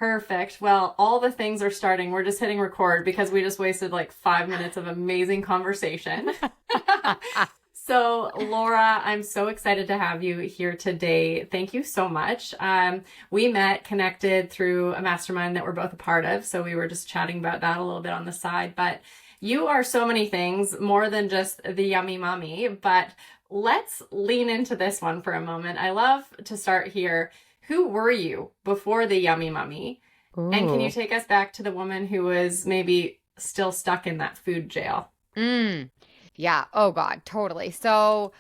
Perfect. Well, all the things are starting. We're just hitting record because we just wasted like 5 minutes of amazing conversation. So, Laura, I'm so excited to have you here today. Thank you so much. We met, connected through a mastermind that we're both a part of. So we were just chatting about that a little bit on the side. But you are so many things, more than just the yummy mommy. But let's lean into this one for a moment. I love to start here. Who were you before the yummy mommy? Ooh. And can you take us back to the woman who was maybe still stuck in that food jail? Yeah. Oh God, totally. So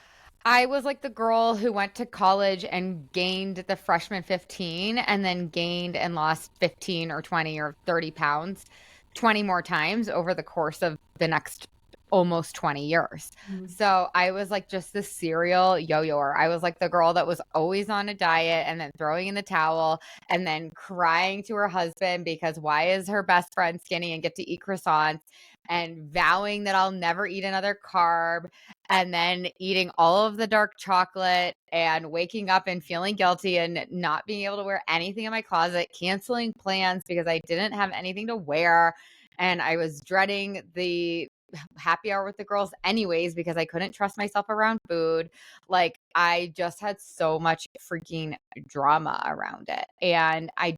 I was like the girl who went to college and gained the freshman 15 and then gained and lost 15 or 20 or 30 pounds 20 more times over the course of the next almost 20 years. So I was like just this serial yo-yoer. I was like the girl that was always on a diet and then throwing in the towel and then crying to her husband because why is her best friend skinny and get to eat croissants, and vowing that I'll never eat another carb, and then eating all of the dark chocolate and waking up and feeling guilty and not being able to wear anything in my closet, canceling plans because I didn't have anything to wear. And I was dreading the happy hour with the girls anyways because I couldn't trust myself around food. Like I just had so much freaking drama around it. And I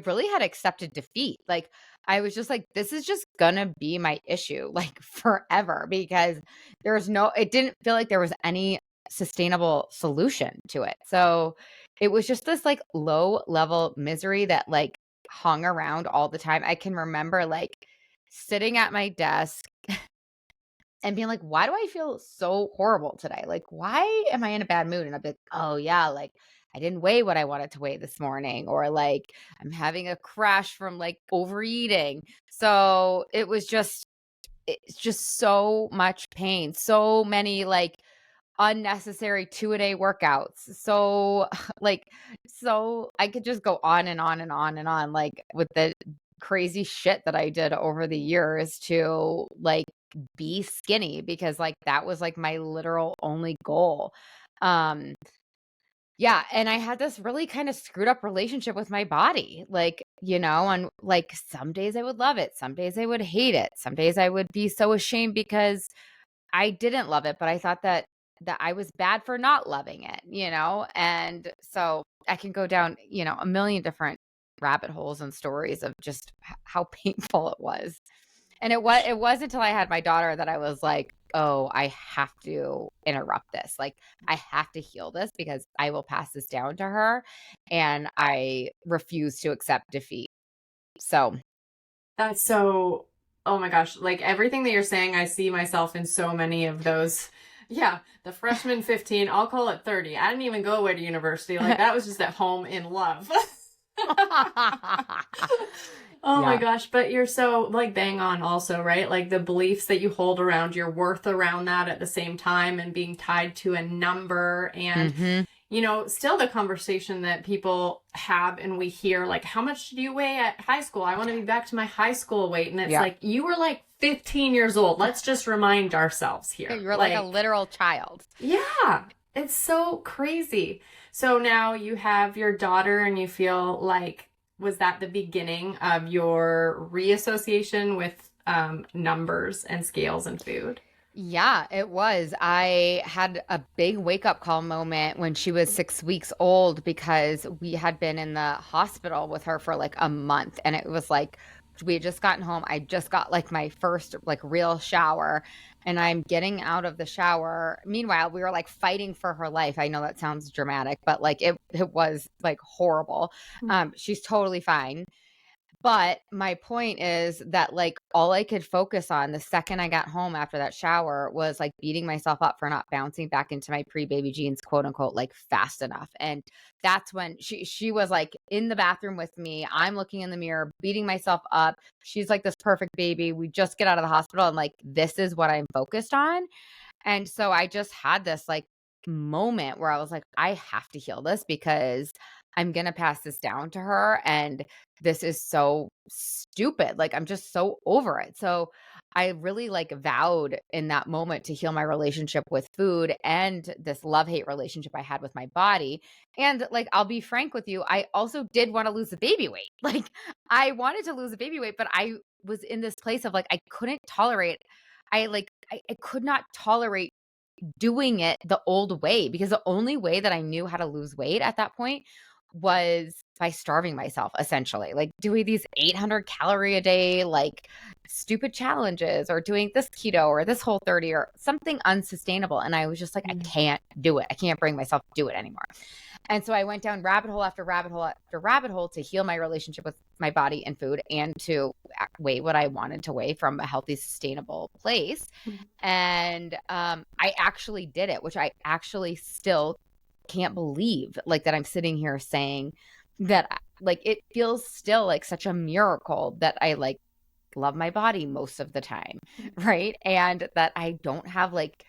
really had accepted defeat. Like I was just like, this is just gonna be my issue like forever because it didn't feel like there was any sustainable solution to it. So it was just this like low level misery that like hung around all the time. I can remember like sitting at my desk and being like, why do I feel so horrible today? Like, why am I in a bad mood? And I'd be like, oh yeah, like I didn't weigh what I wanted to weigh this morning, or like I'm having a crash from like overeating. So it's just so much pain, so many like unnecessary 2-a-day workouts. So I could just go on and on and on and on, like with the crazy shit that I did over the years to like be skinny because like that was like my literal only goal. Um yeah, and I had this really kind of screwed up relationship with my body. Like, and like some days I would love it, some days I would hate it. Some days I would be so ashamed because I didn't love it, but I thought that I was bad for not loving it. And so I can go down, a million different rabbit holes and stories of just how painful it was. And it was until I had my daughter that I was like, oh, I have to interrupt this. Like I have to heal this because I will pass this down to her, and I refuse to accept defeat. So That's so, oh my gosh, like everything that you're saying, I see myself in so many of those. Yeah, the freshman 15, I'll call it 30. I didn't even go away to university. Like that was just at home in love. Oh my gosh, but you're so like bang on also, right? Like the beliefs that you hold around your worth around that at the same time and being tied to a number and still the conversation that people have and we hear like, how much did you weigh at high school? I want to be back to my high school weight. And it's like, you were like 15 years old. Let's just remind ourselves here. You're like a literal child. Yeah, it's so crazy. So now you have your daughter and you feel like, was that the beginning of your reassociation with numbers and scales and food? Yeah, it was. I had a big wake up call moment when she was 6 weeks old because we had been in the hospital with her for like a month. And it was like, we had just gotten home. I just got like my first like real shower, and I'm getting out of the shower. Meanwhile, we were like fighting for her life. I know that sounds dramatic, but like it was like horrible. She's totally fine. But my point is that like all I could focus on the second I got home after that shower was like beating myself up for not bouncing back into my pre-baby jeans, quote unquote, like fast enough. And that's when she was like in the bathroom with me. I'm looking in the mirror, beating myself up. She's like this perfect baby. We just get out of the hospital and like this is what I'm focused on. And so I just had this like moment where I was like, I have to heal this because I'm going to pass this down to her. And this is so stupid. Like, I'm just so over it. So I really like vowed in that moment to heal my relationship with food and this love-hate relationship I had with my body. And like, I'll be frank with you, I also did want to lose the baby weight. Like, I wanted to lose the baby weight, but I was in this place of like, I couldn't tolerate, I could not tolerate doing it the old way, because the only way that I knew how to lose weight at that point was by starving myself, essentially, like doing these 800 calorie a day, like stupid challenges, or doing this keto or this Whole30 or something unsustainable. And I was just like, I can't do it. I can't bring myself to do it anymore. And so I went down rabbit hole after rabbit hole after rabbit hole to heal my relationship with my body and food, and to weigh what I wanted to weigh from a healthy, sustainable place. And I actually did it, which I actually still can't believe, like, that I'm sitting here saying that, like, it feels still like such a miracle that I like love my body most of the time, right? And that I don't have like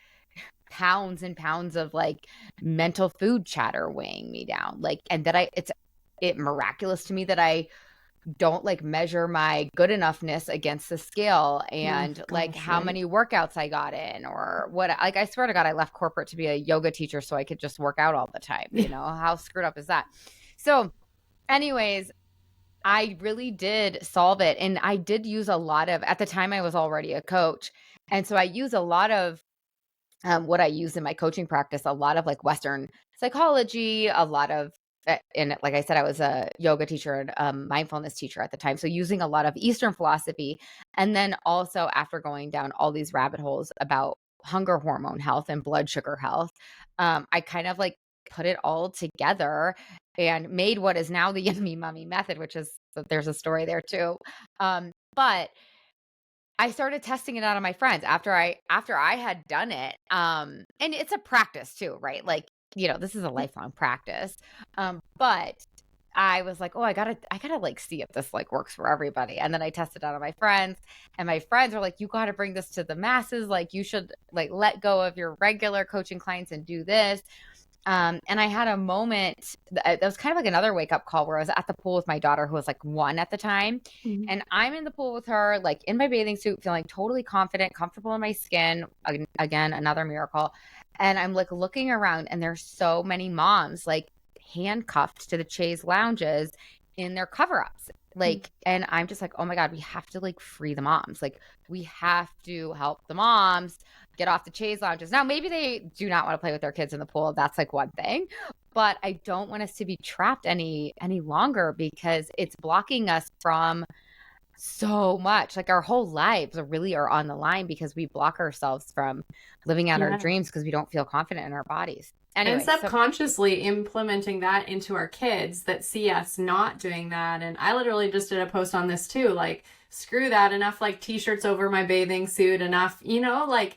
pounds and pounds of like mental food chatter weighing me down, like, and that it miraculous to me that I don't like measure my good enoughness against the scale, and like how many workouts I got in, or what. Like, I swear to God, I left corporate to be a yoga teacher so I could just work out all the time. You know, how screwed up is that? So anyways, I really did solve it. And I did use a lot of, at the time I was already a coach. And so I use a lot of what I use in my coaching practice, a lot of like Western psychology, a lot of, and like I said, I was a yoga teacher and mindfulness teacher at the time. So using a lot of Eastern philosophy. And then also, after going down all these rabbit holes about hunger hormone health and blood sugar health, I kind of like put it all together and made what is now the Yummy Mummy method, which is, there's a story there too. But I started testing it out on my friends after I had done it. And it's a practice too, right? Like, you know, this is a lifelong practice. But I was like, oh, I gotta like see if this like works for everybody. And then I tested out on my friends, and my friends were like, you gotta bring this to the masses. Like, you should like let go of your regular coaching clients and do this. And I had a moment that was kind of like another wake up call, where I was at the pool with my daughter, who was like 1 at the time. And I'm in the pool with her, like in my bathing suit, feeling totally confident, comfortable in my skin. Again, another miracle. And I'm like looking around, and there's so many moms like handcuffed to the chaise lounges in their cover ups. Like, and I'm just like, oh my God, we have to like free the moms. Like, we have to help the moms get off the chaise lounges. Now, maybe they do not want to play with their kids in the pool. That's like one thing, but I don't want us to be trapped any longer, because it's blocking us from so much. Like, our whole lives really are on the line because we block ourselves from living out our dreams because we don't feel confident in our bodies. Anyway, and subconsciously implementing that into our kids that see us not doing that. And I literally just did a post on this too, like, screw that, enough like t-shirts over my bathing suit, enough, you know, like,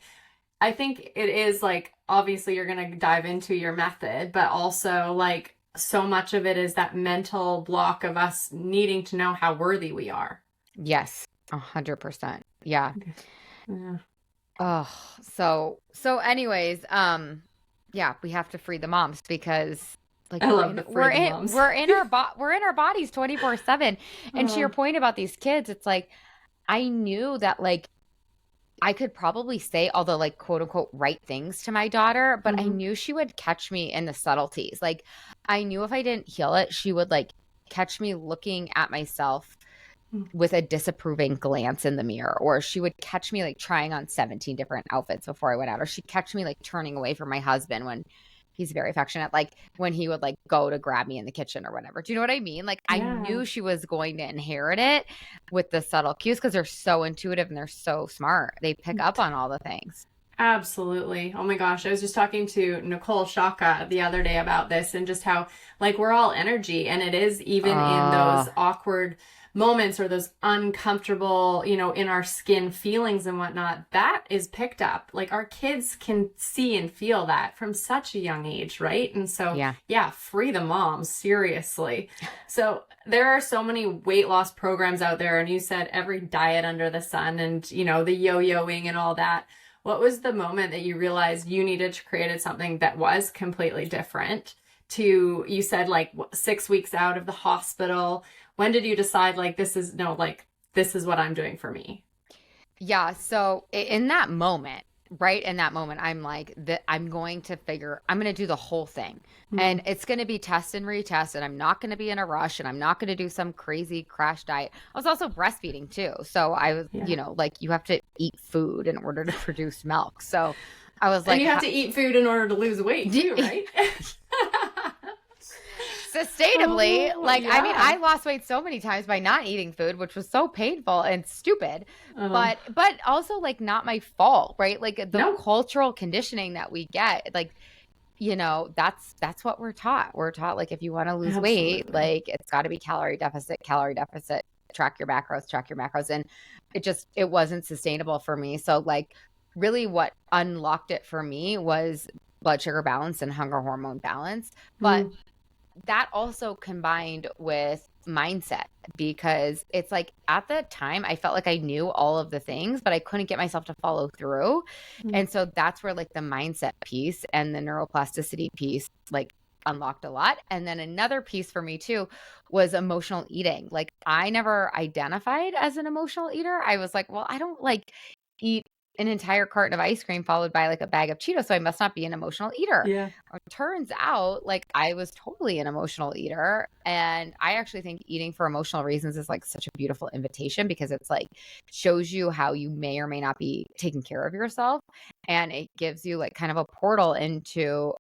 I think it is like, obviously you're going to dive into your method, but also like so much of it is that mental block of us needing to know how worthy we are. Yes, 100%. Yeah. Yeah. Oh, so anyways, yeah, we have to free the moms, because like we're in our bodies 24/7. And to your point about these kids, it's like, I knew that like I could probably say all the like quote unquote right things to my daughter, but I knew she would catch me in the subtleties. Like, I knew if I didn't heal it, she would like catch me looking at myself with a disapproving glance in the mirror, or she would catch me like trying on 17 different outfits before I went out, or she'd catch me like turning away from my husband when he's very affectionate, like when he would like go to grab me in the kitchen or whatever. Do you know what I mean? Like, I knew she was going to inherit it with the subtle cues, because they're so intuitive and they're so smart. They pick up on all the things. Absolutely. Oh my gosh. I was just talking to Nicole Shaka the other day about this, and just how like we're all energy, and it is even in those awkward moments or those uncomfortable, you know, in our skin feelings and whatnot, that is picked up. Like, our kids can see and feel that from such a young age, right? And so, yeah, free the moms, seriously. So there are so many weight loss programs out there, and you said every diet under the sun, and, you know, the yo-yoing and all that. What was the moment that you realized you needed to create something that was completely different to, you said like 6 weeks out of the hospital. When did you decide like, this is what I'm doing for me? Yeah. So in that moment, right in that moment, I'm like, I'm going to do the whole thing. And it's going to be test and retest, and I'm not going to be in a rush, and I'm not going to do some crazy crash diet. I was also breastfeeding too. So I was, like, you have to eat food in order to produce milk. So I was like, and you have to eat food in order to lose weight too, right? Sustainably. I mean, I lost weight so many times by not eating food, which was so painful and stupid, but also like not my fault, right? Like the cultural conditioning that we get, like, that's what we're taught. We're taught, like, if you want to lose weight, like, it's got to be calorie deficit, track your macros. And it wasn't sustainable for me. So like really what unlocked it for me was blood sugar balance and hunger hormone balance. But that also combined with mindset, because it's like at the time I felt like I knew all of the things, but I couldn't get myself to follow through. And so that's where like the mindset piece and the neuroplasticity piece like unlocked a lot. And then another piece for me too was emotional eating. Like I never identified as an emotional eater. I was like, well, I don't like eat an entire carton of ice cream followed by like a bag of Cheetos, so I must not be an emotional eater. Yeah. Turns out like I was totally an emotional eater. And I actually think eating for emotional reasons is like such a beautiful invitation, because it's like shows you how you may or may not be taking care of yourself. And it gives you like kind of a portal into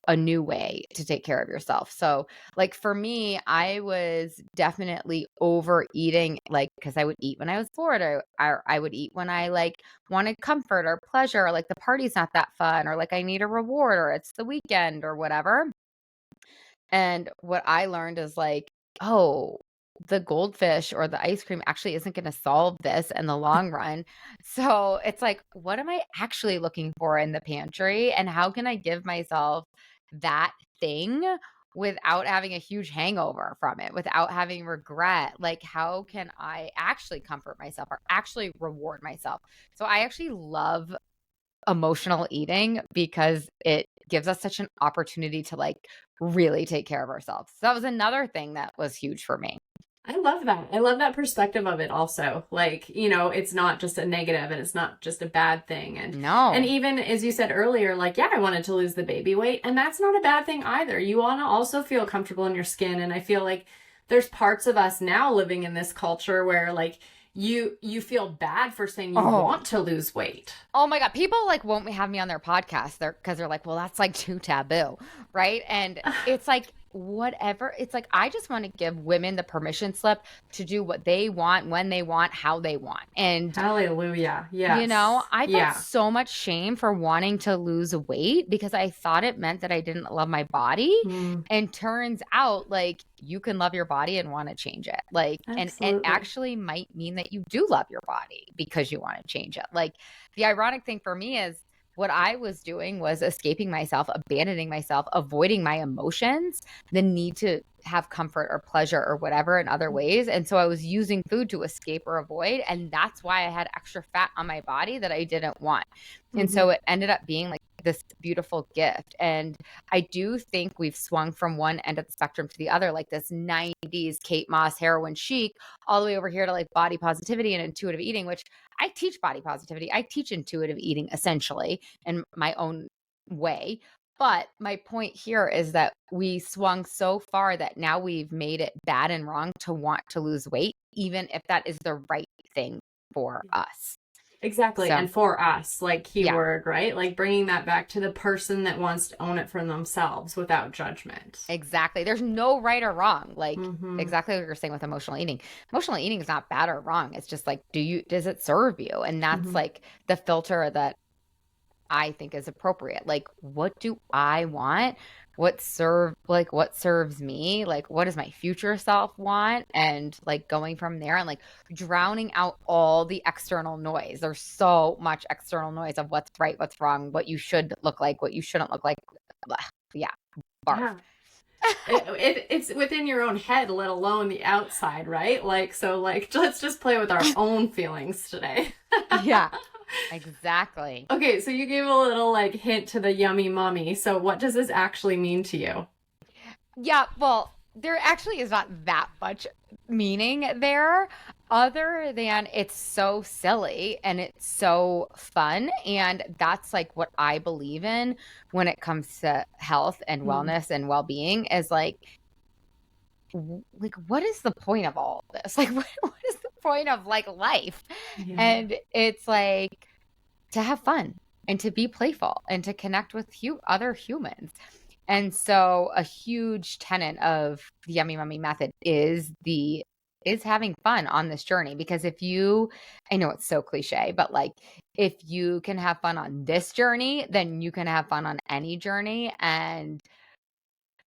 a new way to take care of yourself. So like for me, I was definitely overeating, like, because I would eat when I was bored, or I would eat when I like wanted comfort or pleasure, or like the party's not that fun, or like I need a reward, or it's the weekend or whatever. And what I learned is like, oh, the goldfish or the ice cream actually isn't going to solve this in the long run. So it's like, what am I actually looking for in the pantry? And how can I give myself that thing without having a huge hangover from it, without having regret? Like, how can I actually comfort myself or actually reward myself? So I actually love emotional eating because it gives us such an opportunity to like really take care of ourselves. So that was another thing that was huge for me. I love that. I love that perspective of it also. Like, it's not just a negative and it's not just a bad thing. And no. And even as you said earlier, like, yeah, I wanted to lose the baby weight, and that's not a bad thing either. You want to also feel comfortable in your skin. And I feel like there's parts of us now living in this culture where like you feel bad for saying you want to lose weight. Oh my God. People like won't have me on their podcast because they're like, well, that's like too taboo. Right. And it's like, whatever. It's like, I just want to give women the permission slip to do what they want, when they want, how they want. And hallelujah. Yeah. I felt so much shame for wanting to lose weight because I thought it meant that I didn't love my body. And turns out like you can love your body and want to change it. Like, and it actually might mean that you do love your body because you want to change it. Like the ironic thing for me is, what I was doing was escaping myself, abandoning myself, avoiding my emotions, the need to have comfort or pleasure or whatever in other ways. And so I was using food to escape or avoid. And that's why I had extra fat on my body that I didn't want. And so it ended up being like this beautiful gift. And I do think we've swung from one end of the spectrum to the other, like this 90s Kate Moss heroin chic, all the way over here to like body positivity and intuitive eating, which I teach body positivity. I teach intuitive eating essentially in my own way. But my point here is that we swung so far that now we've made it bad and wrong to want to lose weight, even if that is the right thing for us. Exactly. So, and for us, like keyword, right? Like bringing that back to the person that wants to own it for themselves without judgment. Exactly. There's no right or wrong. Like exactly what you're saying with emotional eating. Emotional eating is not bad or wrong. It's just like, does it serve you? And that's like the filter that I think is appropriate. Like, what do I want? What serves me? Like, what does my future self want? And like going from there and like drowning out all the external noise. There's so much external noise of what's right, what's wrong, what you should look like, what you shouldn't look like. Yeah. Barf. Yeah. It's within your own head, let alone the outside, right? Like, so like, let's just play with our own feelings today. Yeah. Exactly. Okay, so you gave a little like hint to the yummy mommy. So what does this actually mean to you? Yeah, well, there actually is not that much meaning there other than it's so silly and it's so fun. And that's like what I believe in when it comes to health and Mm, wellness and well-being is like, like what is the point of all of this? Like what is the point of like life? yeah. And it's like to have fun and to be playful and to connect with other humans. And so a huge tenet of the Yummy Mummy method is having fun on this journey, because if you, I know it's so cliche, but like if you can have fun on this journey, then you can have fun on any journey. And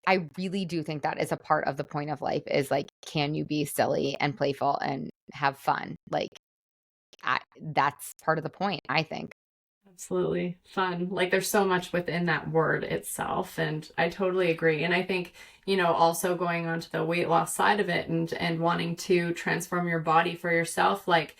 I really do think that is a part of the point of life is like, can you be silly and playful and have fun? Like that's part of the point, I think. Absolutely. Fun. Like there's so much within that word itself. And I totally agree. And I think, also going on to the weight loss side of it and wanting to transform your body for yourself, like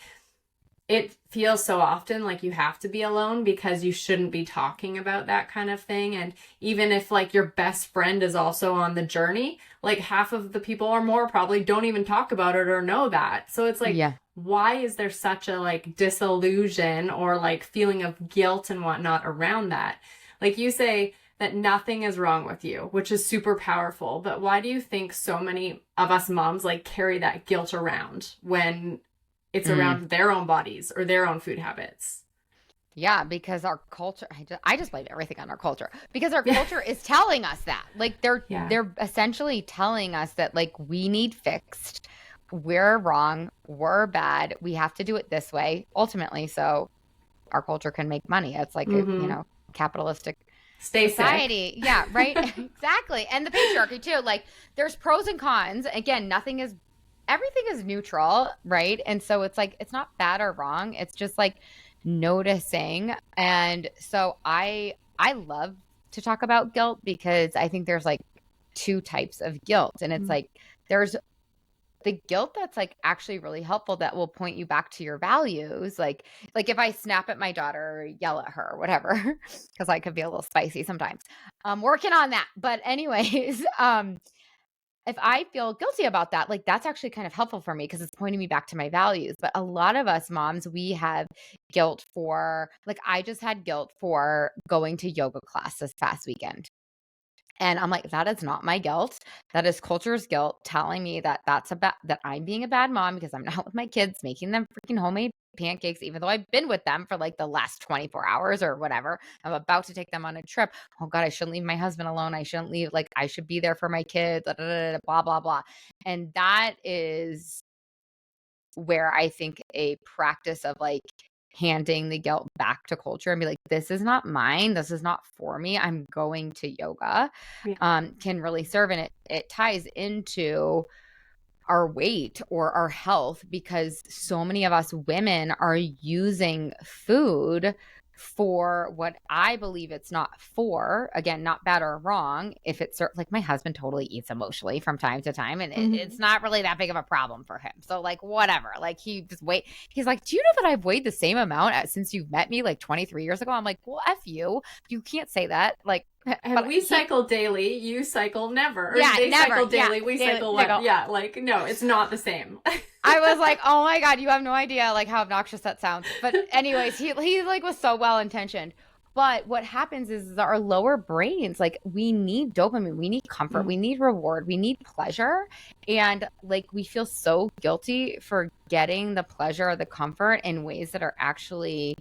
it feels so often like you have to be alone because you shouldn't be talking about that kind of thing. And even if like your best friend is also on the journey, like half of the people or more probably don't even talk about it or know that. So it's like, Yeah. why is there such a like disillusion or like feeling of guilt and whatnot around that? Like you say that nothing is wrong with you, which is super powerful. But why do you think so many of us moms like carry that guilt around when it's Mm. around their own bodies or their own food habits? Yeah, because our culture, I just blame everything on our culture because our Yeah. culture is telling us that. Like Yeah. they're essentially telling us that like we need fixed. We're wrong, we're bad. We have to do it this way ultimately so our culture can make money. It's like a, Mm-hmm. capitalistic Stay sick. society. Yeah, right? Exactly. And the patriarchy too. Like there's pros and cons. Again, everything is neutral, right? And so it's like it's not bad or wrong. It's just like noticing. And so I love to talk about guilt because I think there's like two types of guilt. And it's like there's the guilt that's like actually really helpful that will point you back to your values. Like if I snap at my daughter or yell at her or whatever, because I could be a little spicy sometimes. I'm working on that. But anyways, if I feel guilty about that, like that's actually kind of helpful for me because it's pointing me back to my values. But a lot of us moms, we have guilt for, like, I just had guilt for going to yoga class this past weekend. And I'm like, that is not my guilt. That is culture's guilt telling me that that I'm being a bad mom because I'm not with my kids making them freaking homemade pancakes, even though I've been with them for like the last 24 hours or whatever. I'm about to take them on a trip. Oh God, I shouldn't leave my husband alone. I shouldn't leave. Like I should be there for my kids, blah, blah, blah. And that is where I think a practice of like handing the guilt back to culture and be like, this is not mine. This is not for me. I'm going to yoga, Yeah. can really serve. And it ties into our weight or our health because so many of us women are using food for what I believe it's not for. Again, not bad or wrong. If it's like my husband totally eats emotionally from time to time, and it's Mm-hmm. not really that big of a problem for him. So, like, whatever. Like, he's like, do you know that I've weighed the same amount since you've met me like 23 years ago? I'm like, well, F you. You can't say that. Like, And but we cycle daily, you cycle never. Or yeah, they never. cycle Yeah. daily, we Daily, cycle they what? go, Yeah, like, no, it's not the same. I was like, oh my God, you have no idea like how obnoxious that sounds. But anyways, he like was so well intentioned. But what happens is our lower brains, like we need dopamine, we need comfort, we Mm. need reward, we need pleasure. And like we feel so guilty for getting the pleasure or the comfort in ways that are actually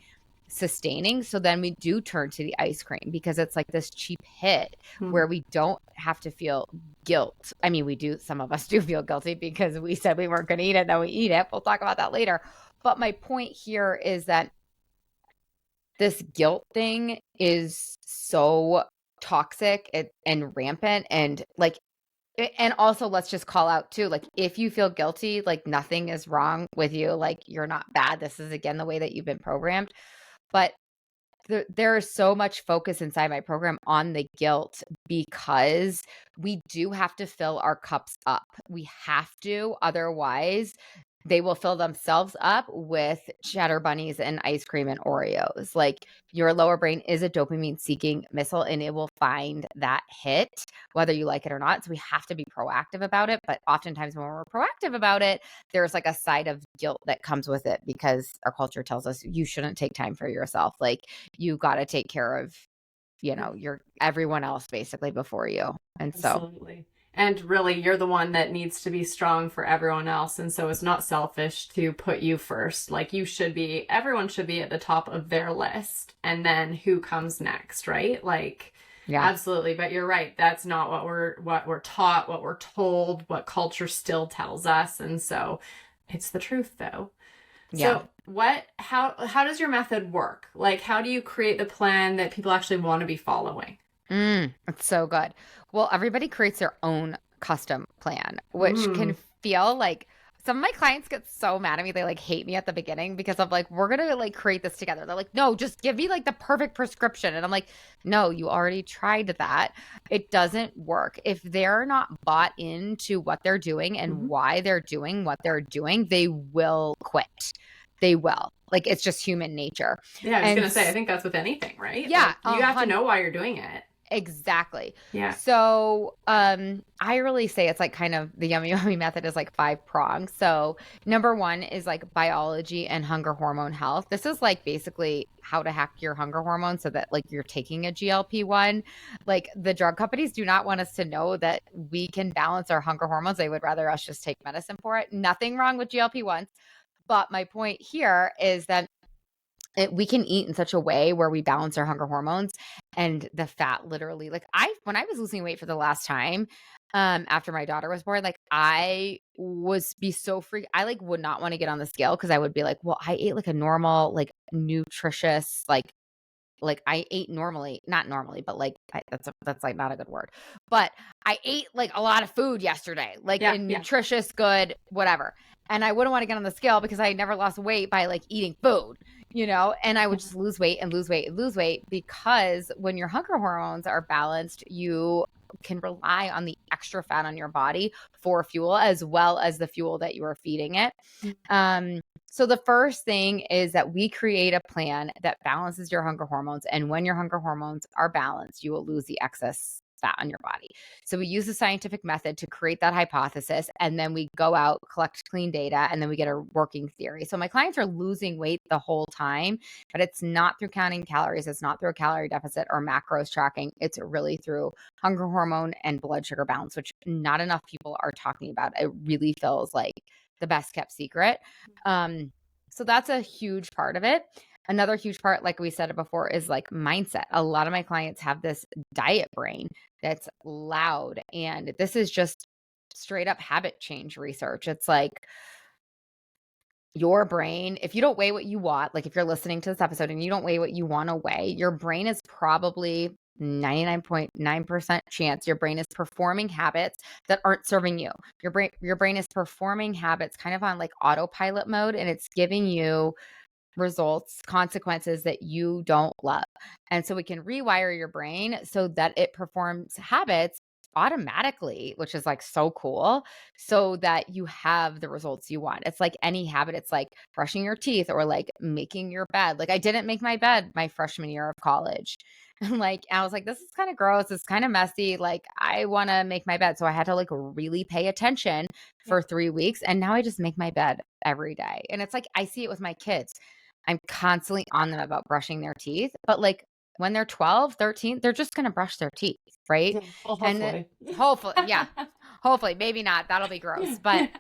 sustaining. So then we do turn to the ice cream because it's like this cheap hit Mm. where we don't have to feel guilt. I mean, we do, some of us do feel guilty because we said we weren't going to eat it, then we eat it. We'll talk about that later. But my point here is that this guilt thing is so toxic and rampant and like and also let's just call out too, like if you feel guilty, like nothing is wrong with you, like you're not bad. This is again the way that you've been programmed. But there is so much focus inside my program on the guilt because we do have to fill our cups up. We have to, otherwise they will fill themselves up with cheddar bunnies and ice cream and Oreos. Like, your lower brain is a dopamine seeking missile, and it will find that hit whether you like it or not. So we have to be proactive about it. But oftentimes when we're proactive about it, there's like a side of guilt that comes with it, because our culture tells us you shouldn't take time for yourself. Like, you got to take care of, your everyone else basically before you. And so Absolutely. And really, you're the one that needs to be strong for everyone else. And so it's not selfish to put you first. Like, everyone should be at the top of their list. And then who comes next, right? Like, yeah. Absolutely. But you're right. That's not what we're taught, what we're told, what culture still tells us. And so it's the truth, though. Yeah. So how does your method work? Like, how do you create the plan that people actually want to be following? It's so good. Well, everybody creates their own custom plan, which can feel like, some of my clients get so mad at me. They like hate me at the beginning because I'm like, we're going to like create this together. They're like, no, just give me like the perfect prescription. And I'm like, no, you already tried that. It doesn't work. If they're not bought into what they're doing and why they're doing what they're doing, they will quit. They will. Like, it's just human nature. Yeah, I was going to say, I think that's with anything, right? Yeah. Like, you have to know why you're doing it. Exactly. Yeah. So, I really say it's like kind of the yummy yummy method is like 5 prongs. So, number 1 is like biology and hunger hormone health. This is like basically how to hack your hunger hormone so that like you're taking a GLP-1. Like, the drug companies do not want us to know that we can balance our hunger hormones. They would rather us just take medicine for it. Nothing wrong with GLP-1s. But my point here is that we can eat in such a way where we balance our hunger hormones, and the fat literally, like, when I was losing weight for the last time, after my daughter was born, like, I was be so free. I like would not want to get on the scale, because I would be like, well, I ate like a normal, like nutritious, like I ate normally, not normally, but like that's like not a good word, but I ate like a lot of food yesterday, like nutritious, good, whatever. And I wouldn't want to get on the scale because I never lost weight by like eating food, and I would just lose weight and lose weight and lose weight, because when your hunger hormones are balanced, you can rely on the extra fat on your body for fuel, as well as the fuel that you are feeding it. So the first thing is that we create a plan that balances your hunger hormones. And when your hunger hormones are balanced, you will lose the excess fat on your body. So we use the scientific method to create that hypothesis. And then we go out, collect clean data, and then we get a working theory. So my clients are losing weight the whole time, but it's not through counting calories. It's not through a calorie deficit or macros tracking. It's really through hunger hormone and blood sugar balance, which not enough people are talking about. It really feels like the best kept secret. So that's a huge part of it. Another huge part, like we said it before, is like mindset. A lot of my clients have this diet brain that's loud, and this is just straight up habit change research. It's like, your brain, if you don't weigh what you want, like if you're listening to this episode and you don't weigh what you want to weigh, your brain is probably 99.9% chance your brain is performing habits that aren't serving you. Your brain is performing habits kind of on like autopilot mode, and it's giving you results, consequences that you don't love. And so we can rewire your brain so that it performs habits automatically, which is like so cool, so that you have the results you want. It's like any habit. It's like brushing your teeth or like making your bed. Like, I didn't make my bed my freshman year of college. And like, I was like, this is kind of gross. It's kind of messy. Like, I want to make my bed. So I had to like really pay attention for 3 weeks. And now I just make my bed every day. And it's like, I see it with my kids. I'm constantly on them about brushing their teeth, but like when they're 12, 13, they're just going to brush their teeth, right? Well, hopefully. And hopefully, yeah. Hopefully, maybe not. That'll be gross, but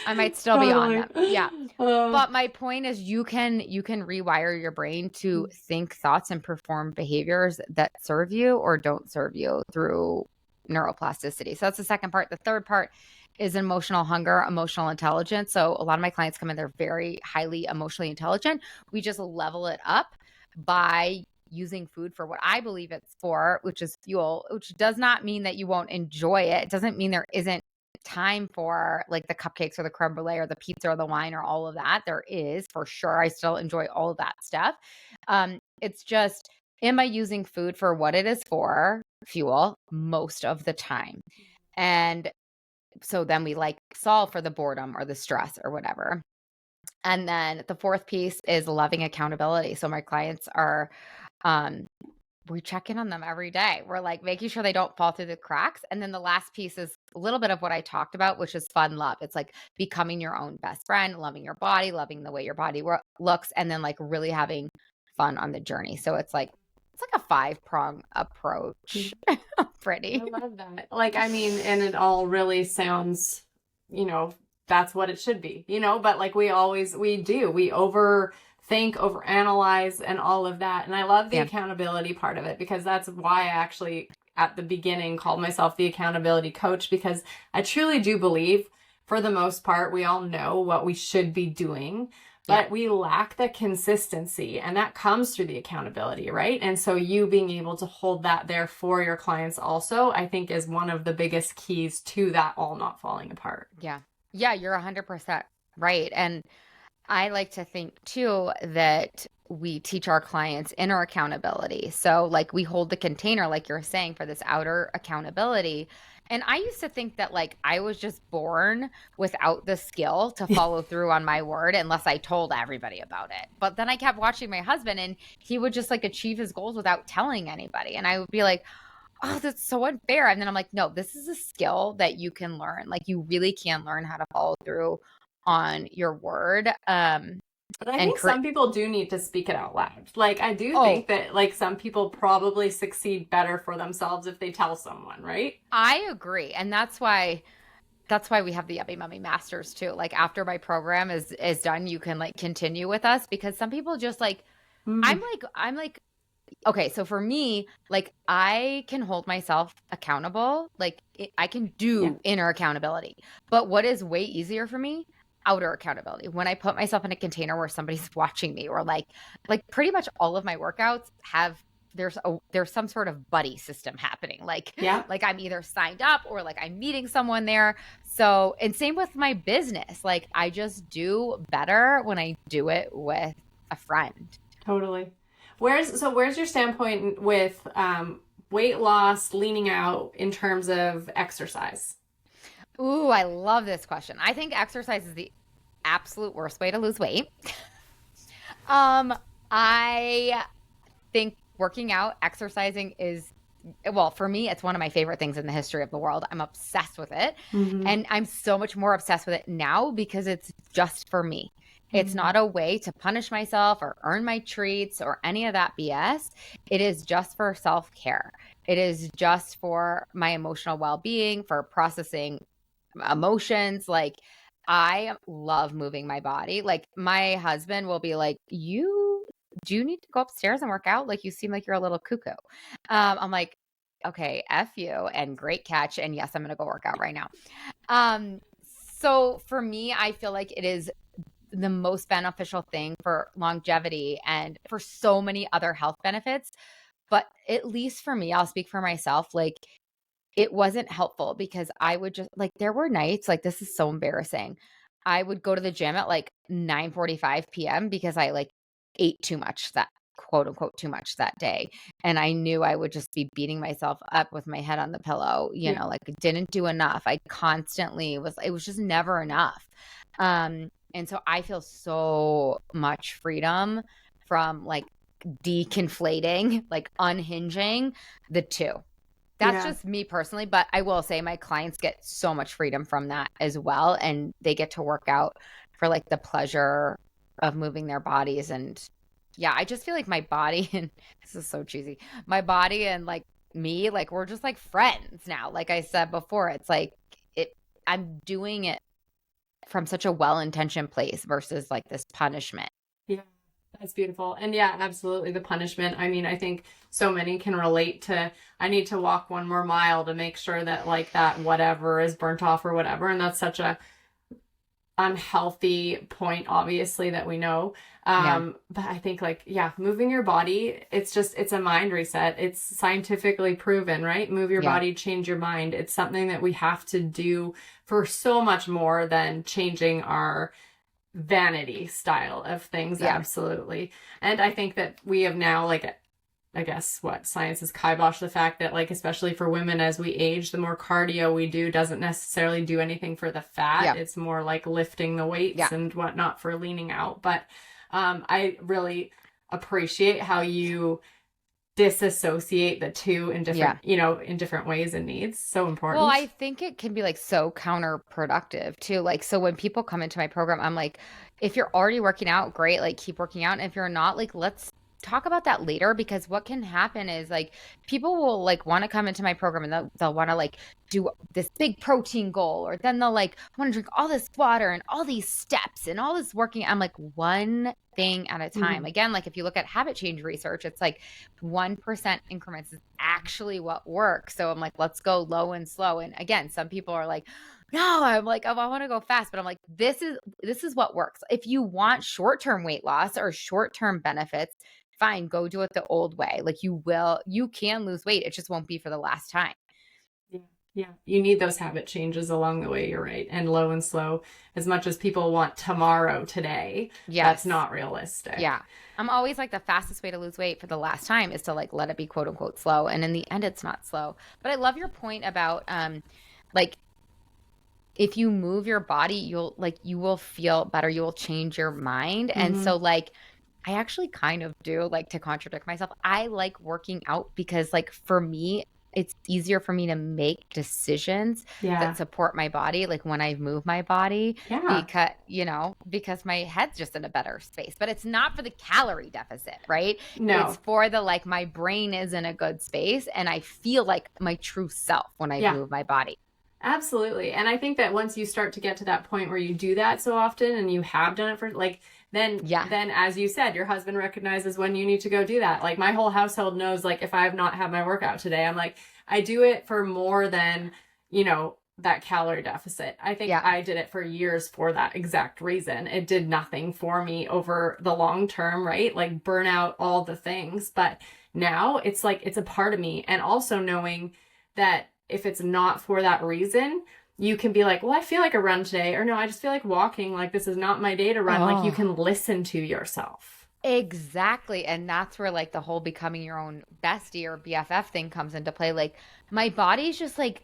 I might still be on them. Yeah. But my point is, you can rewire your brain to think thoughts and perform behaviors that serve you or don't serve you through neuroplasticity. So that's the second part. The third part is emotional hunger, emotional intelligence. So a lot of my clients come in, they're very highly emotionally intelligent. We just level it up by using food for what I believe it's for, which is fuel, which does not mean that you won't enjoy it. It doesn't mean there isn't time for like the cupcakes or the creme brulee or the pizza or the wine or all of that. There is, for sure. I still enjoy all of that stuff. It's just, am I using food for what it is for, fuel, most of the time? And so then we like solve for the boredom or the stress or whatever. And then the fourth piece is loving accountability. So my clients are, um, we check in on them every day. We're like making sure they don't fall through the cracks. And then the last piece is a little bit of what I talked about, which is fun love. It's like becoming your own best friend, loving your body, loving the way your body looks, and then like really having fun on the journey. So it's like a 5-prong approach. Pretty. I love that. Like, I mean, and it all really sounds, that's what it should be, but like we overthink, overanalyze and all of that. And I love the accountability part of it, because that's why I actually at the beginning called myself the accountability coach, because I truly do believe for the most part, we all know what we should be doing, but we lack the consistency, and that comes through the accountability, right? And so you being able to hold that there for your clients also, I think is one of the biggest keys to that all not falling apart. Yeah. Yeah, you're 100% right. And I like to think too that we teach our clients inner accountability. So like we hold the container, like you're saying, for this outer accountability. And I used to think that like I was just born without the skill to follow through on my word unless I told everybody about it. But then I kept watching my husband, and he would just like achieve his goals without telling anybody. And I would be like, oh, that's so unfair. And then I'm like, no, this is a skill that you can learn. Like you really can learn how to follow through on your word. But I think some people do need to speak it out loud. Like, I do think that, like, some people probably succeed better for themselves if they tell someone, right? I agree. And that's why we have the Yummy Mummy Masters too. Like, after my program is done, you can, like, continue with us, because some people just, like, I'm like, okay, so for me, like, I can hold myself accountable. Like, I can do inner accountability. But what is way easier for me? Outer accountability. When I put myself in a container where somebody's watching me, or like pretty much all of my workouts have, there's some sort of buddy system happening. Like I'm either signed up or like I'm meeting someone there. So, and same with my business. Like I just do better when I do it with a friend. Totally. Where's your standpoint with weight loss, leaning out in terms of exercise? Ooh, I love this question. I think exercise is the absolute worst way to lose weight. I think working out, exercising is, well, for me, it's one of my favorite things in the history of the world. I'm obsessed with it. Mm-hmm. And I'm so much more obsessed with it now because it's just for me. Mm-hmm. It's not a way to punish myself or earn my treats or any of that BS. It is just for self-care. It is just for my emotional well-being, for processing emotions. Like I love moving my body. Like my husband will be like, do you need to go upstairs and work out? Like you seem like you're a little cuckoo. I'm like, okay, F you, and great catch. And yes, I'm going to go work out right now. So for me, I feel like it is the most beneficial thing for longevity and for so many other health benefits. But at least for me, I'll speak for myself. Like it wasn't helpful because I would just like, there were nights, like this is so embarrassing. I would go to the gym at like 9:45 p.m. because I like ate too much, that quote unquote too much that day. And I knew I would just be beating myself up with my head on the pillow, you know, like didn't do enough. I constantly it was just never enough. And so I feel so much freedom from like deconflating, like unhinging the two. That's just me personally, but I will say my clients get so much freedom from that as well. And they get to work out for like the pleasure of moving their bodies. And yeah, I just feel like my body, and this is so cheesy, my body and like me, like we're just like friends now. Like I said before, it's like I'm doing it from such a well-intentioned place versus like this punishment. Yeah. That's beautiful. And yeah, absolutely. The punishment. I mean, I think so many can relate to, I need to walk one more mile to make sure that like that whatever is burnt off or whatever. And that's such a unhealthy point, obviously, that we know. But I think like, moving your body, it's a mind reset. It's scientifically proven, right? Move your body, change your mind. It's something that we have to do for so much more than changing our vanity style of things. Absolutely. And I think that we have now like I guess what science has kiboshed the fact that like, especially for women as we age, the more cardio we do doesn't necessarily do anything for the fat. Yeah. It's more like lifting the weights Yeah. and whatnot for leaning out. But I really appreciate how you disassociate the two in different, in different ways and needs. So important. Well, I think it can be like so counterproductive too. Like, so when people come into my program, I'm like, if you're already working out, great, like keep working out. And if you're not, like, let's talk about that later, because what can happen is like people will like want to come into my program and they'll want to like do this big protein goal, or then they'll like want to drink all this water and all these steps and all this working. I'm like, one thing at a time. Again, like if you look at habit change research, it's like 1% increments is actually what works. So I'm like, let's go low and slow. And again, some people are like, no, I'm like, oh, I want to go fast. But I'm like, this is what works. If you want short-term weight loss or short-term benefits, fine, go do it the old way. Like you can lose weight. It just won't be for the last time. Yeah. You need those habit changes along the way. You're right. And low and slow, as much as people want tomorrow, today, that's not realistic. Yeah. I'm always like, the fastest way to lose weight for the last time is to like, let it be quote unquote slow. And in the end, it's not slow. But I love your point about, like, if you move your body, you will feel better. You will change your mind. And so like, I actually kind of do, like, to contradict myself, I like working out because like for me, it's easier for me to make decisions that support my body. Like when I move my body, because my head's just in a better space, but it's not for the calorie deficit, right? No. It's for the, like, my brain is in a good space and I feel like my true self when I move my body. Absolutely. And I think that once you start to get to that point where you do that so often and you have done it for like, then as you said, your husband recognizes when you need to go do that. Like my whole household knows, like if I have not had my workout today, I'm like, I do it for more than, that calorie deficit. I think I did it for years for that exact reason. It did nothing for me over the long term, right? Like burnout, all the things. But now it's like, it's a part of me. And also knowing that if it's not for that reason, you can be like, well, I feel like a run today. Or no, I just feel like walking. Like this is not my day to run. Like you can listen to yourself. Exactly. And that's where like the whole becoming your own bestie or BFF thing comes into play. Like my body's just like,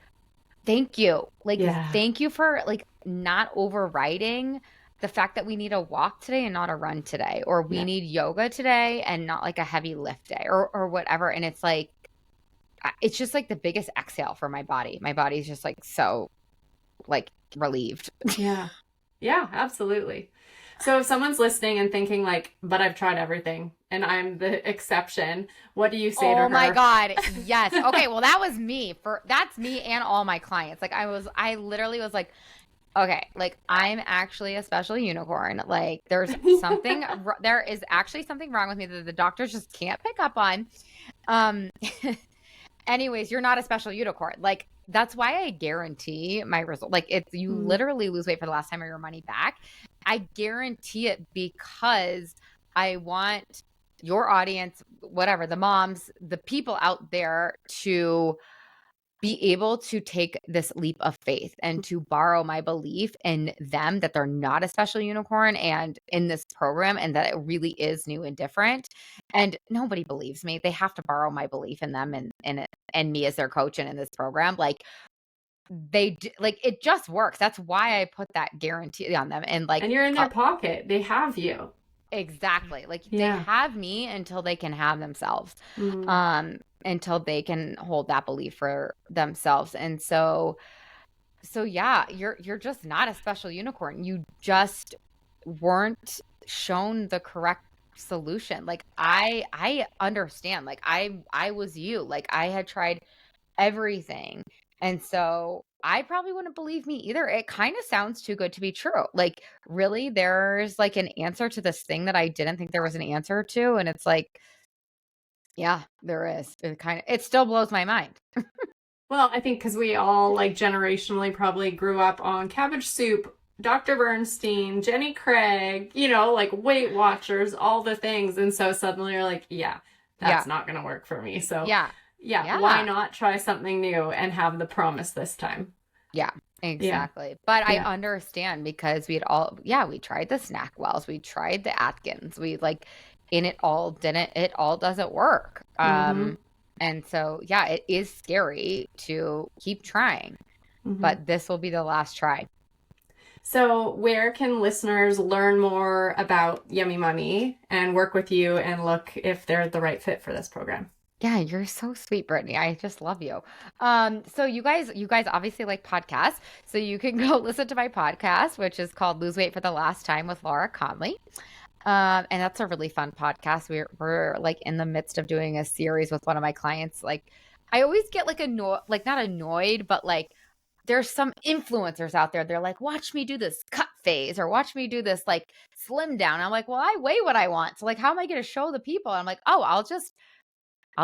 thank you. Like, thank you for like not overriding the fact that we need a walk today and not a run today, or we need yoga today and not like a heavy lift day or whatever. And it's like, it's just like the biggest exhale for my body. My body's just like so like relieved. Yeah, absolutely. So if someone's listening and thinking like, but I've tried everything and I'm the exception, what do you say to her? Oh my God. Yes. Okay. Well, that's me and all my clients. Like I literally was like, okay, like I'm actually a special unicorn. Like there is actually something wrong with me that the doctors just can't pick up on. Anyways, you're not a special unicorn. Like that's why I guarantee my result. Like it's you literally lose weight for the last time or your money back. I guarantee it because I want your audience, whatever, the moms, the people out there to be able to take this leap of faith and to borrow my belief in them that they're not a special unicorn and in this program, and that it really is new and different. And nobody believes me. They have to borrow my belief in them and me as their coach and in this program. Like it just works. That's why I put that guarantee on them. And like, and you're in their pocket. They have you. Exactly. Like they have me until they can have themselves. Until they can hold that belief for themselves. And so yeah, you're just not a special unicorn. You just weren't shown the correct solution. Like I understand. Like I was you. Like I had tried everything. And so I probably wouldn't believe me either. It kind of sounds too good to be true. Like really there's like an answer to this thing that I didn't think there was an answer to. And it's like, yeah, there is. It still blows my mind. Well, I think because we all like generationally probably grew up on Cabbage Soup, Dr. Bernstein, Jenny Craig, like Weight Watchers, all the things. And so suddenly you're like, that's not going to work for me. So why not try something new and have the promise this time? Yeah, exactly. Yeah. But I understand because we tried the Snack Wells, we tried the Atkins, and it all doesn't work. And so, yeah, it is scary to keep trying, but this will be the last try. So where can listeners learn more about Yummy Mummy and work with you and look if they're the right fit for this program? Yeah, you're so sweet, Brittany. I just love you. So you guys obviously like podcasts. So you can go listen to my podcast, which is called Lose Weight for the Last Time with Laura Conley. And that's a really fun podcast. We're like in the midst of doing a series with one of my clients. Like I always get like not annoyed, but like there's some influencers out there. They're like, watch me do this cut phase or watch me do this like slim down. I'm like, well, I weigh what I want. So like, how am I going to show the people? I'm like, oh, I'll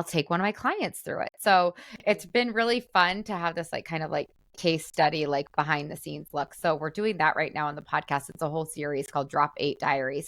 take one of my clients through it. So it's been really fun to have this like kind of like case study, like behind the scenes look. So we're doing that right now on the podcast. It's a whole series called Drop 8 Diaries.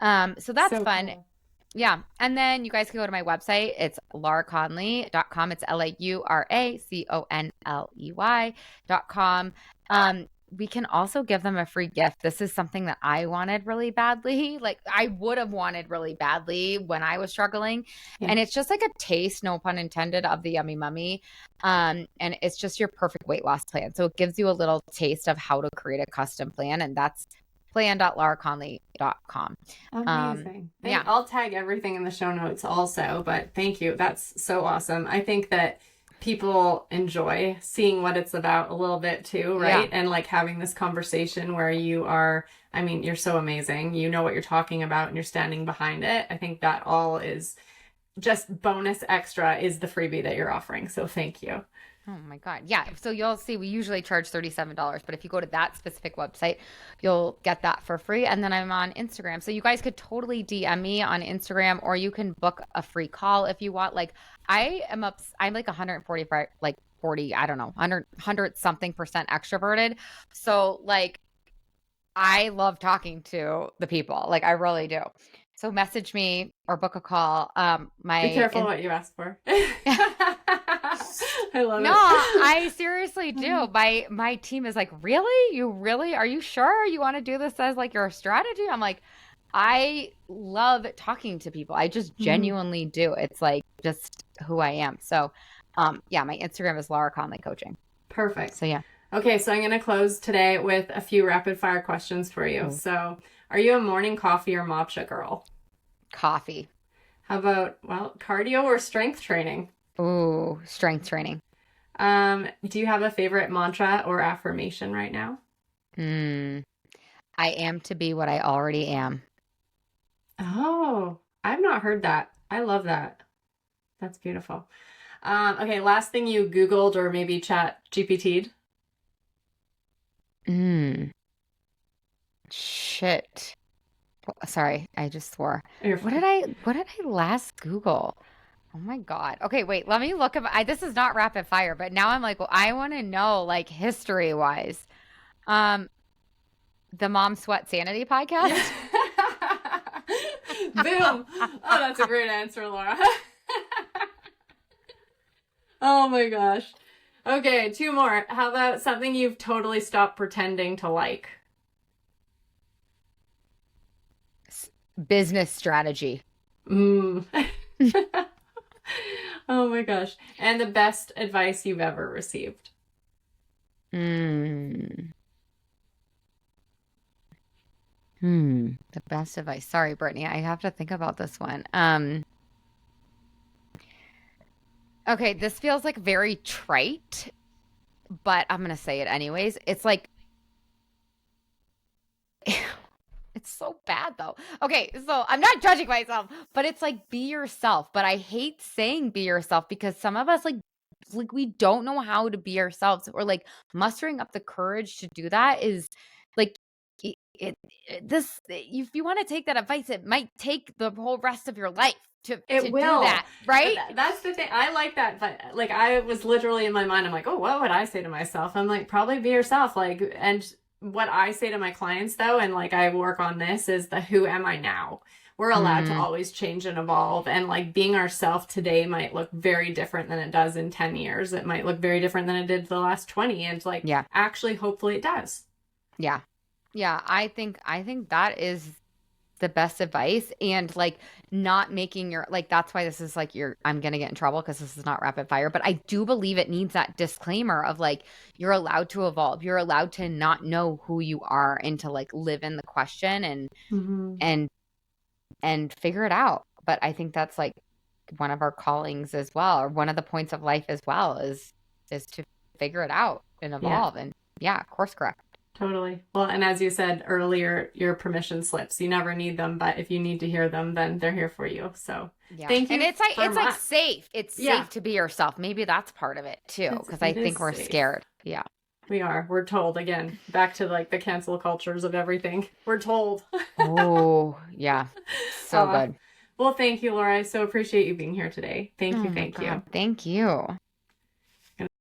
So that's so fun. Cool. Yeah. And then you guys can go to my website. It's lauraconley.com. It's LauraConley.com. We can also give them a free gift. This is something that I wanted really badly. Like I would have wanted really badly when I was struggling. Yeah. And it's just like a taste, no pun intended, of the Yummy Mummy. And it's just your perfect weight loss plan. So it gives you a little taste of how to create a custom plan. And that's plan.lauraconley.com. Amazing. Yeah. I'll tag everything in the show notes also, but thank you. That's so awesome. I think that people enjoy seeing what it's about a little bit too, right? Yeah. And like having this conversation where you're so amazing. You know what you're talking about and you're standing behind it. I think that all is just bonus extra is the freebie that you're offering. So thank you. Oh my God. Yeah. So you'll see, we usually charge $37, but if you go to that specific website, you'll get that for free. And then I'm on Instagram. So you guys could totally DM me on Instagram, or you can book a free call if you want. Like I'm like 145, like 40, I don't know, 100 something percent extroverted. So like, I love talking to the people. Like I really do. So message me or book a call. Be careful what you ask for. I love it. No, I seriously do. My team is like, really? Are you sure you want to do this as like your strategy? I'm like, I love talking to people. I just genuinely do. It's like just who I am. So, yeah, my Instagram is Laura Conley Coaching. Perfect. So, yeah. Okay, so I'm going to close today with a few rapid fire questions for you. So, are you a morning coffee or matcha girl? Coffee. How about, cardio or strength training? Ooh, strength training. Do you have a favorite mantra or affirmation right now? I am to be what I already am. Oh, I've not heard that. I love that. That's beautiful. Okay, last thing you Googled or maybe Chat GPT'd? Shit. Sorry, I just swore. What did I last Google? Oh my God. Okay, wait, let me look up. This is not rapid fire, but now I'm like, well, I want to know like history wise. The Mom Sweat Sanity Podcast. Boom. Oh, that's a great answer, Laura. Oh my gosh. Okay, 2 more. How about something you've totally stopped pretending to like? Business strategy. Oh my gosh. And the best advice you've ever received? The best advice. Sorry, Brittany. I have to think about this one. Okay, this feels like very trite, but I'm going to say it anyways. It's like, it's so bad though. Okay, so I'm not judging myself, but it's like be yourself. But I hate saying be yourself because some of us like we don't know how to be ourselves, or like mustering up the courage to do that is like if you want to take that advice, it might take the whole rest of your life to do that, right? That's the thing. I like that, but like I was literally in my mind, I'm like, oh, what would I say to myself? I'm like, probably be yourself. Like, and what I say to my clients though, and like I work on this, is the who am I now? We're allowed to always change and evolve, and like being ourselves today might look very different than it does in 10 years. It might look very different than it did the last 20, and like actually hopefully it does. Yeah. I think that is the best advice. And like not making your, like, that's why this is like I'm going to get in trouble because this is not rapid fire. But I do believe it needs that disclaimer of like, you're allowed to evolve. You're allowed to not know who you are and to like live in the question and figure it out. But I think that's like one of our callings as well, or one of the points of life as well is to figure it out and evolve and course correct. Totally. Well, and as you said earlier, your permission slips, you never need them, but if you need to hear them, then they're here for you. So thank you. And it's like safe. It's safe to be yourself. Maybe that's part of it too, because I think we're scared. Yeah. We are. We're told, again, back to like the cancel cultures of everything. We're told. Oh, yeah. So good. Well, thank you, Laura. I so appreciate you being here today. Thank you. Thank you.